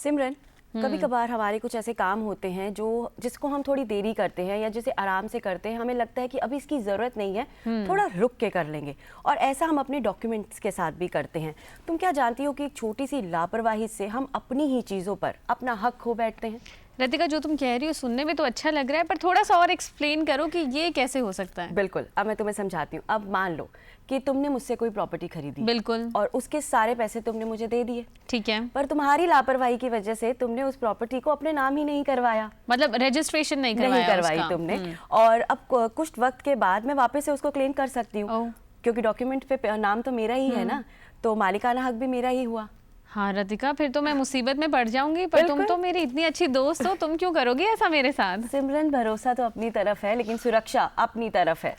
सिमरन, कभी कभार हमारे कुछ ऐसे काम होते हैं जिसको हम थोड़ी देरी करते हैं या जिसे आराम से करते हैं, हमें लगता है कि अभी इसकी ज़रूरत नहीं है, थोड़ा रुक के कर लेंगे, और ऐसा हम अपने डॉक्यूमेंट्स के साथ भी करते हैं। तुम क्या जानती हो कि एक छोटी सी लापरवाही से हम अपनी ही चीज़ों पर अपना हक खो बैठते हैं? रतिका, जो तुम कह रही हो सुनने में तो अच्छा लग रहा है, पर थोड़ा सा और एक्सप्लेन करो कि ये कैसे हो सकता है। बिल्कुल, अब मैं तुम्हें समझाती हूँ। अब मान लो कि तुमने मुझसे कोई प्रॉपर्टी खरीदी, बिल्कुल, और उसके सारे पैसे तुमने मुझे दे दिए, ठीक है, पर तुम्हारी लापरवाही की वजह से तुमने उस प्रॉपर्टी को अपने नाम ही नहीं करवाया, मतलब रजिस्ट्रेशन नहीं करवाई तुमने। और अब कुछ वक्त के बाद मैं वापस से उसको क्लेम कर सकती हूँ, क्योंकि डॉक्यूमेंट पे नाम तो मेरा ही है ना, तो मालिकाना हक भी मेरा ही हुआ। हाँ रतिका, फिर तो मैं मुसीबत में पड़ जाऊंगी, पर तुम तो मेरी इतनी अच्छी दोस्त हो, तुम क्यों करोगी ऐसा मेरे साथ? सिमरन, भरोसा तो अपनी तरफ है, लेकिन सुरक्षा अपनी तरफ है।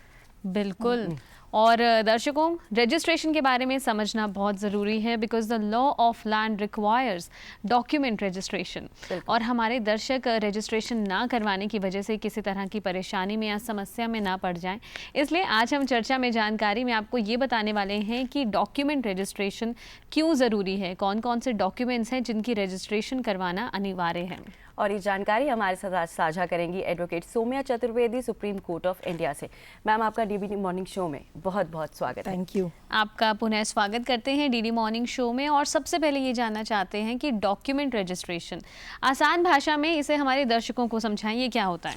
बिल्कुल। और दर्शकों, रजिस्ट्रेशन के बारे में समझना बहुत ज़रूरी है, because the law of land requires document registration. और हमारे दर्शक रजिस्ट्रेशन ना करवाने की वजह से किसी तरह की परेशानी में या समस्या में ना पड़ जाएं, इसलिए आज हम चर्चा में जानकारी में आपको ये बताने वाले हैं कि डॉक्यूमेंट रजिस्ट्रेशन क्यों ज़रूरी है, कौन कौन से डॉक्यूमेंट्स हैं जिनकी रजिस्ट्रेशन करवाना अनिवार्य है। और ये जानकारी हमारे साथ साझा करेंगी advocate Saumya Chaturvedi, Supreme Court of India से। मैम, आपका डीडी मॉर्निंग शो में बहुत बहुत स्वागत है। Thank you. आपका पुनः स्वागत करते हैं डीडी मॉर्निंग शो में। और सबसे पहले ये जानना चाहते हैं कि डॉक्यूमेंट रजिस्ट्रेशन, आसान भाषा में इसे हमारे दर्शकों को समझाइए, क्या होता है?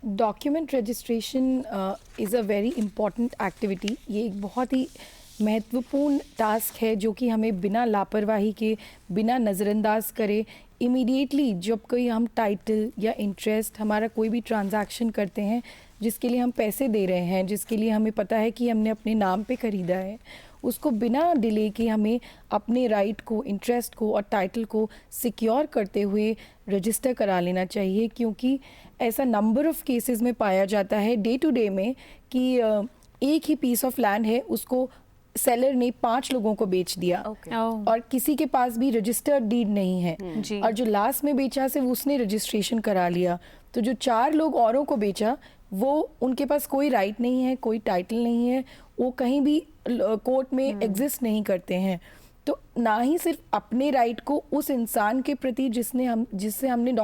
Document registration is a very important activity. ये एक बहुत ही महत्वपूर्ण टास्क है जो कि हमें बिना लापरवाही के, बिना नज़रअंदाज करे, इमीडिएटली जब कोई हम टाइटल या इंटरेस्ट, हमारा कोई भी ट्रांजैक्शन करते हैं जिसके लिए हम पैसे दे रहे हैं, जिसके लिए हमें पता है कि हमने अपने नाम पे ख़रीदा है, उसको बिना डिले के हमें अपने राइट को, इंटरेस्ट को और टाइटल को सिक्योर करते हुए रजिस्टर करा लेना चाहिए। क्योंकि ऐसा नंबर ऑफ़ केसेस में पाया जाता है डे टू डे में कि एक ही पीस ऑफ लैंड है, उसको सेलर ने 5 लोगों को बेच दिया, और किसी के पास भी रजिस्टर्ड डीड नहीं है, और जो लास्ट में बेचा सिर्फ उसने रजिस्ट्रेशन करा लिया। तो जो 4 लोग औरों को बेचा, वो उनके पास कोई राइट नहीं है, कोई टाइटल नहीं है, वो कहीं भी कोर्ट में एग्जिस्ट नहीं करते हैं। तो ना ही सिर्फ अपने राइट को उस इंसान के प्रति जिससे हमने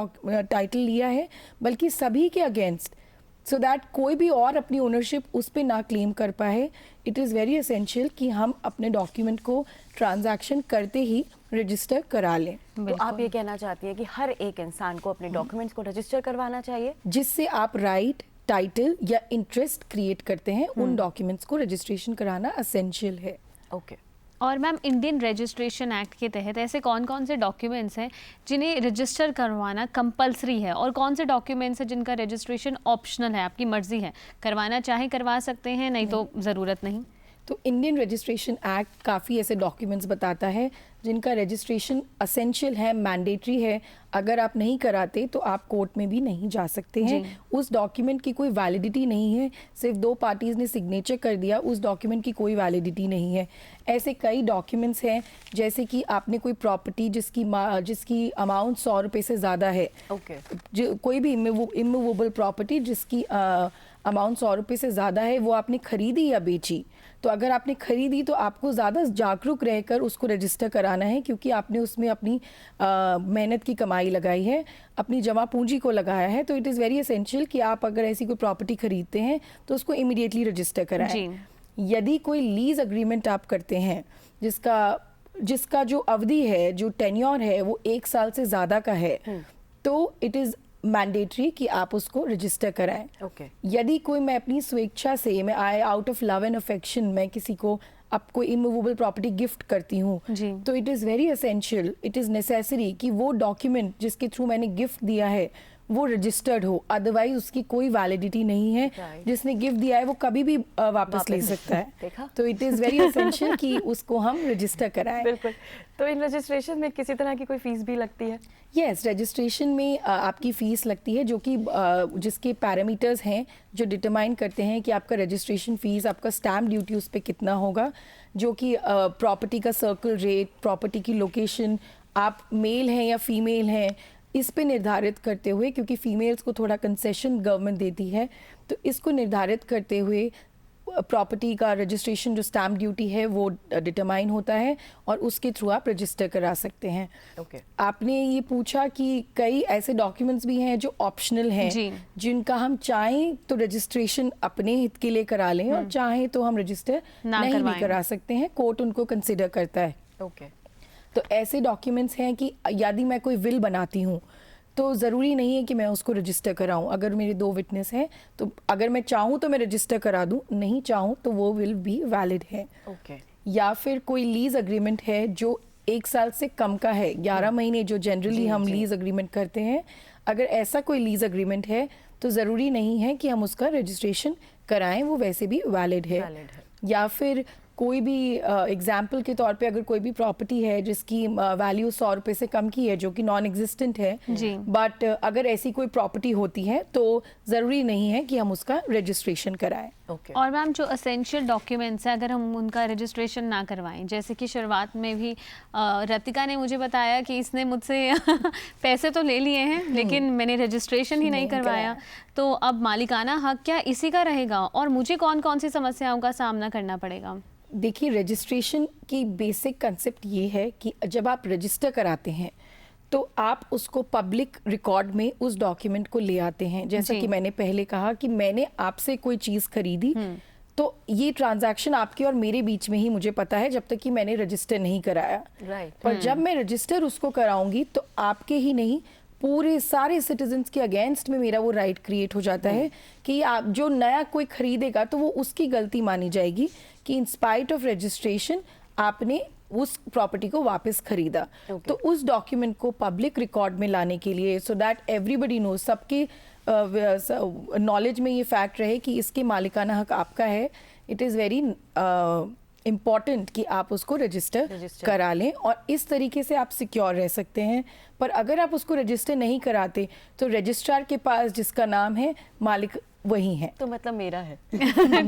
टाइटल लिया है, बल्कि सभी के अगेंस्ट, सो दैट कोई भी और अपनी ओनरशिप उस पर ना क्लेम कर पाए। इट इज़ वेरी एसेंशियल कि हम अपने डॉक्यूमेंट को ट्रांजैक्शन करते ही रजिस्टर करा लें। तो आप ये कहना चाहती हैं कि हर एक इंसान को अपने डॉक्यूमेंट्स को रजिस्टर करवाना चाहिए, जिससे आप राइट, टाइटल या इंटरेस्ट क्रिएट करते हैं, उन डॉक्यूमेंट्स को रजिस्ट्रेशन कराना एसेंशियल है। ओके। और मैम, इंडियन रजिस्ट्रेशन एक्ट के तहत ऐसे कौन कौन से डॉक्यूमेंट्स हैं जिन्हें रजिस्टर करवाना कंपलसरी है, और कौन से डॉक्यूमेंट्स हैं जिनका रजिस्ट्रेशन ऑप्शनल है, आपकी मर्जी है, करवाना चाहे करवा सकते हैं, नहीं तो ज़रूरत नहीं? तो इंडियन रजिस्ट्रेशन एक्ट काफ़ी ऐसे डॉक्यूमेंट्स बताता है जिनका रजिस्ट्रेशन असेंशियल है, मैंडेटरी है। अगर आप नहीं कराते तो आप कोर्ट में भी नहीं जा सकते हैं। उस डॉक्यूमेंट की कोई वैलिडिटी नहीं है, सिर्फ 2 पार्टीज़ ने सिग्नेचर कर दिया, उस डॉक्यूमेंट की कोई वैलिडिटी नहीं है। ऐसे कई डॉक्यूमेंट्स हैं, जैसे कि आपने कोई प्रॉपर्टी जिसकी अमाउंट 100 रुपये से ज़्यादा है, कोई भी इमूवेबल प्रॉपर्टी जिसकी अमाउंट 100 रुपये से ज़्यादा है, वो आपने खरीदी या बेची, तो अगर आपने खरीदी तो आपको ज़्यादा जागरूक रहकर उसको रजिस्टर कराना है, क्योंकि आपने उसमें अपनी मेहनत की कमाई लगाई है, अपनी जमा पूंजी को लगाया है। तो इट इज़ वेरी एसेंशियल कि आप अगर ऐसी कोई प्रॉपर्टी खरीदते हैं तो उसको इमीडिएटली रजिस्टर कराएं। यदि कोई लीज अग्रीमेंट आप करते हैं जिसका जो अवधि है, जो टेन्योर है, वो 1 साल से ज़्यादा का है, तो इट इज़ मैंडेटरी कि आप उसको रजिस्टर कराएं। यदि कोई, मैं अपनी स्वेच्छा से, मैं out of love and affection मैं किसी को अब कोई इमूवेबल प्रॉपर्टी गिफ्ट करती हूँ, तो it is very essential, it is necessary कि वो डॉक्यूमेंट जिसके थ्रू मैंने गिफ्ट दिया है वो रजिस्टर्ड हो, अदरवाइज उसकी कोई वैलिडिटी नहीं है। जिसने गिफ्ट दिया है वो कभी भी वापस ले सकता है। तो इट इज़ वेरी एसेंशियल कि उसको हम रजिस्टर कराएं। बिल्कुल। तो इन रजिस्ट्रेशन में किसी तरह की कोई फीस भी लगती है? यस, रजिस्ट्रेशन में आपकी फ़ीस लगती है, जो कि जिसके पैरामीटर्स हैं जो डिटरमाइन करते हैं कि आपका रजिस्ट्रेशन फ़ीस, आपका स्टैम्प ड्यूटी उस पर कितना होगा, जो कि प्रॉपर्टी का सर्कल रेट, प्रॉपर्टी की लोकेशन, आप मेल हैं या फीमेल हैं, इस पे निर्धारित करते हुए, क्योंकि फीमेल्स को थोड़ा कंसेशन गवर्नमेंट देती है, तो इसको निर्धारित करते हुए प्रॉपर्टी का रजिस्ट्रेशन जो स्टैम्प ड्यूटी है वो डिटरमाइन होता है और उसके थ्रू आप रजिस्टर करा सकते हैं। Okay. आपने ये पूछा कि कई ऐसे डॉक्यूमेंट्स भी हैं जो ऑप्शनल हैं, जी। जिनका हम चाहें तो रजिस्ट्रेशन अपने हित के लिए करा लें और चाहें तो हम रजिस्टर नहीं भी करवाएं। करा सकते हैं, कोर्ट उनको कंसिडर करता है। Okay. तो ऐसे डॉक्यूमेंट्स हैं कि यदि मैं कोई विल बनाती हूँ तो ज़रूरी नहीं है कि मैं उसको रजिस्टर कराऊं। अगर मेरे 2 विटनेस हैं तो अगर मैं चाहूँ तो मैं रजिस्टर करा दूं, नहीं चाहूँ तो वो विल भी वैलिड है। Okay. या फिर कोई लीज अग्रीमेंट है जो 1 साल से कम का है, 11 महीने जो जनरली हम लीज अग्रीमेंट करते हैं, अगर ऐसा कोई लीज अग्रीमेंट है तो ज़रूरी नहीं है कि हम उसका रजिस्ट्रेशन कराएं, वो वैसे भी वैलिड है। Valid है। या फिर कोई भी एग्जाम्पल के तौर पे अगर कोई भी प्रॉपर्टी है जिसकी वैल्यू 100 रुपए से कम की है, जो कि नॉन एग्जिस्टेंट है, जी। बट अगर ऐसी कोई प्रॉपर्टी होती है तो ज़रूरी नहीं है कि हम उसका रजिस्ट्रेशन कराएं। Okay. और मैम जो असेंशियल डॉक्यूमेंट्स हैं अगर हम उनका रजिस्ट्रेशन ना करवाएं, जैसे कि शुरुआत में भी रतिका ने मुझे बताया कि इसने मुझसे पैसे तो ले लिए हैं लेकिन मैंने रजिस्ट्रेशन ही नहीं करवाया, तो अब मालिकाना हक क्या इसी का रहेगा और मुझे कौन कौन सी समस्याओं का सामना करना पड़ेगा? देखिए, रजिस्ट्रेशन की बेसिक कंसेप्ट ये है कि जब आप रजिस्टर कराते हैं तो आप उसको पब्लिक रिकॉर्ड में उस डॉक्यूमेंट को ले आते हैं। जैसा जी। कि मैंने पहले कहा कि मैंने आपसे कोई चीज़ खरीदी तो ये ट्रांजैक्शन आपके और मेरे बीच में ही मुझे पता है, जब तक कि मैंने रजिस्टर नहीं कराया। Right. पर जब मैं रजिस्टर उसको कराऊंगी तो आपके ही नहीं, पूरे सारे सिटीजन्स के अगेंस्ट में मेरा वो राइट क्रिएट हो जाता है कि आप जो नया कोई खरीदेगा तो वो उसकी गलती मानी जाएगी कि इन स्पाइट ऑफ रजिस्ट्रेशन आपने उस प्रॉपर्टी को वापस खरीदा। Okay. तो उस डॉक्यूमेंट को पब्लिक रिकॉर्ड में लाने के लिए, सो दैट एवरीबडी नोज, सबके नॉलेज में ये फैक्ट रहे कि इसके मालिकाना हक आपका है, इट इज़ वेरी इम्पॉर्टेंट कि आप उसको रजिस्टर करा लें और इस तरीके से आप सिक्योर रह सकते हैं। पर अगर आप उसको रजिस्टर नहीं कराते तो रजिस्ट्रार के पास जिसका नाम है, मालिक वही है। तो मतलब मेरा है।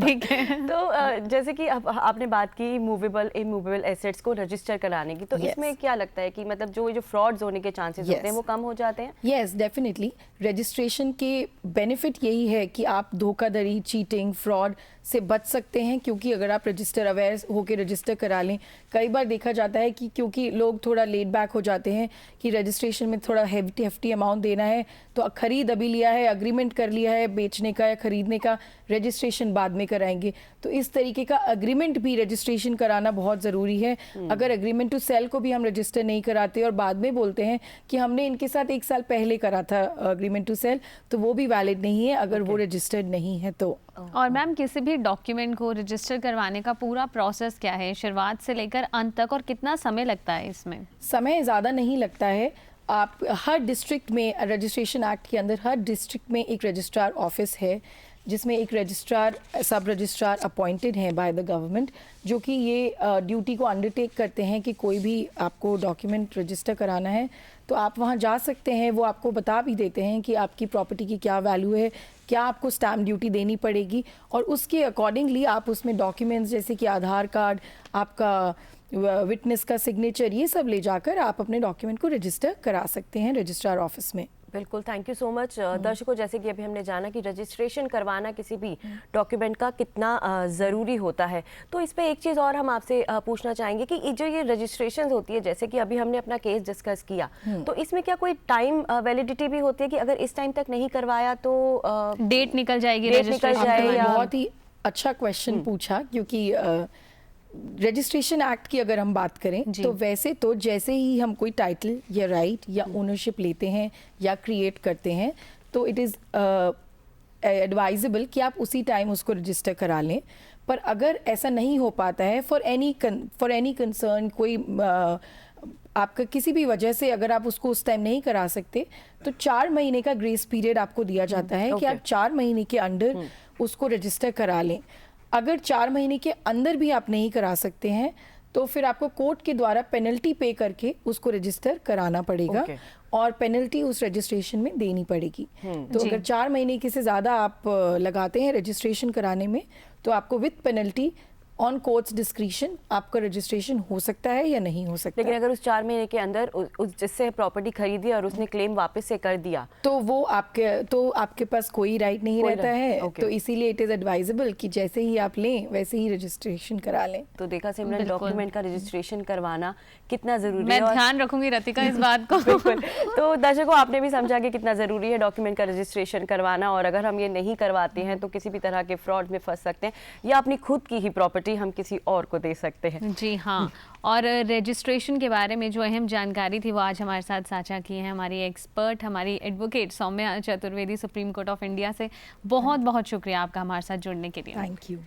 ठीक है। तो जैसे कि अब आपने बात की मूवेबल इमूवेबल एसेट्स को रजिस्टर कराने की, तो Yes. इसमें क्या लगता है कि मतलब जो फ्रॉड्स होने के चांसेस Yes. होते हैं वो कम हो जाते हैं? Yes, definitely. रजिस्ट्रेशन के बेनिफिट यही है कि आप धोखाधड़ी, चीटिंग, फ्रॉड से बच सकते हैं, क्योंकि अगर आप रजिस्टर अवेयर होकर रजिस्टर करा लें। कई बार देखा जाता है कि क्योंकि लोग थोड़ा लेट बैक हो जाते हैं कि रजिस्ट्रेशन में थोड़ा हेफ्टी अमाउंट देना है, तो खरीद अभी लिया है, अग्रीमेंट कर लिया है बेचने का या खरीदने का, रजिस्ट्रेशन बाद में कराएंगे। तो इस तरीके का अग्रीमेंट भी रजिस्ट्रेशन कराना बहुत ज़रूरी है। अगर अग्रीमेंट टू सेल को भी हम रजिस्टर नहीं कराते और बाद में बोलते हैं कि हमने इनके साथ 1 साल पहले करा था अग्रीमेंट टू सेल, तो वो भी वैलिड नहीं है अगर वो रजिस्टर्ड नहीं है तो। और मैम किसी भी डॉक्यूमेंट को रजिस्टर करवाने का पूरा प्रोसेस क्या है, शुरुआत से लेकर अंत तक, और कितना समय लगता है इसमें? समय ज़्यादा नहीं लगता है। आप हर डिस्ट्रिक्ट में, रजिस्ट्रेशन एक्ट के अंदर हर डिस्ट्रिक्ट में एक रजिस्ट्रार ऑफिस है जिसमें एक रजिस्ट्रार, सब रजिस्ट्रार अपॉइंटेड हैं बाय द गवर्नमेंट, जो कि ये ड्यूटी को अंडरटेक करते हैं कि कोई भी आपको डॉक्यूमेंट रजिस्टर कराना है तो आप वहाँ जा सकते हैं। वो आपको बता भी देते हैं कि आपकी प्रॉपर्टी की क्या वैल्यू है, क्या आपको स्टैम्प ड्यूटी देनी पड़ेगी, और उसके अकॉर्डिंगली आप उसमें डॉक्यूमेंट्स जैसे कि आधार कार्ड, आपका विटनेस का सिग्नेचर, ये सब ले जाकर आप अपने डॉक्यूमेंट को रजिस्टर करा सकते हैं रजिस्ट्रार ऑफिस में। बिल्कुल, थैंक यू सो मच। दर्शकों, जैसे कि अभी हमने जाना कि रजिस्ट्रेशन करवाना किसी भी डॉक्यूमेंट का कितना ज़रूरी होता है, तो इस पे एक चीज़ और हम आपसे पूछना चाहेंगे कि जो ये रजिस्ट्रेशन होती है, जैसे कि अभी हमने अपना केस डिस्कस किया, तो इसमें क्या कोई टाइम वैलिडिटी भी होती है कि अगर इस टाइम तक नहीं करवाया तो डेट निकल जाएगी, डेट निकल रजिस्ट्रेशन जाए आपने या- बहुत ही अच्छा क्वेश्चन पूछा, क्योंकि रजिस्ट्रेशन एक्ट की अगर हम बात करें जी। तो वैसे तो जैसे ही हम कोई टाइटल या राइट या ओनरशिप लेते हैं या क्रिएट करते हैं तो इट इज़ एडवाइजेबल कि आप उसी टाइम उसको रजिस्टर करा लें। पर अगर ऐसा नहीं हो पाता है, फॉर एनी कंसर्न, कोई आपका किसी भी वजह से अगर आप उसको उस टाइम नहीं करा सकते, तो 4 महीने का ग्रेस पीरियड आपको दिया जाता है कि आप 4 महीने के अंदर उसको रजिस्टर करा लें। अगर 4 महीने के अंदर भी आप नहीं करा सकते हैं तो फिर आपको कोर्ट के द्वारा पेनल्टी पे करके उसको रजिस्टर कराना पड़ेगा और पेनल्टी उस रजिस्ट्रेशन में देनी पड़ेगी। तो अगर 4 महीने के से ज़्यादा आप लगाते हैं रजिस्ट्रेशन कराने में तो आपको with penalty on courts discretion आपका रजिस्ट्रेशन हो सकता है या नहीं हो सकता लेकिन है। अगर उस 4 महीने के अंदर उस जिससे प्रॉपर्टी खरीदी और उसने क्लेम वापस से कर दिया, तो वो आपके पास कोई राइट नहीं कोई रहता है। okay. तो इसीलिए इट इज़ एडवाइजेबल कि जैसे ही आप लें वैसे ही रजिस्ट्रेशन करा लें। तो देखा सिमरन, बिल्कुल। डॉक्यूमेंट का रजिस्ट्रेशन करवाना कितना जरूरी मैं है। और ध्यान रखूंगी रतिका इस बात को। बिल्कुल। तो दर्शकों, आपने भी समझा कि कितना ज़रूरी है डॉक्यूमेंट का रजिस्ट्रेशन करवाना, और अगर हम ये नहीं करवाते हैं तो किसी भी तरह के फ्रॉड में फंस सकते हैं, या अपनी खुद की ही प्रॉपर्टी हम किसी और को दे सकते हैं। जी हाँ, और रजिस्ट्रेशन के बारे में जो अहम जानकारी थी वो आज हमारे साथ साझा की है हमारी एक्सपर्ट, हमारी advocate Saumya Chaturvedi, Supreme Court of India से। बहुत बहुत शुक्रिया आपका हमारे साथ जुड़ने के लिए। Thank you.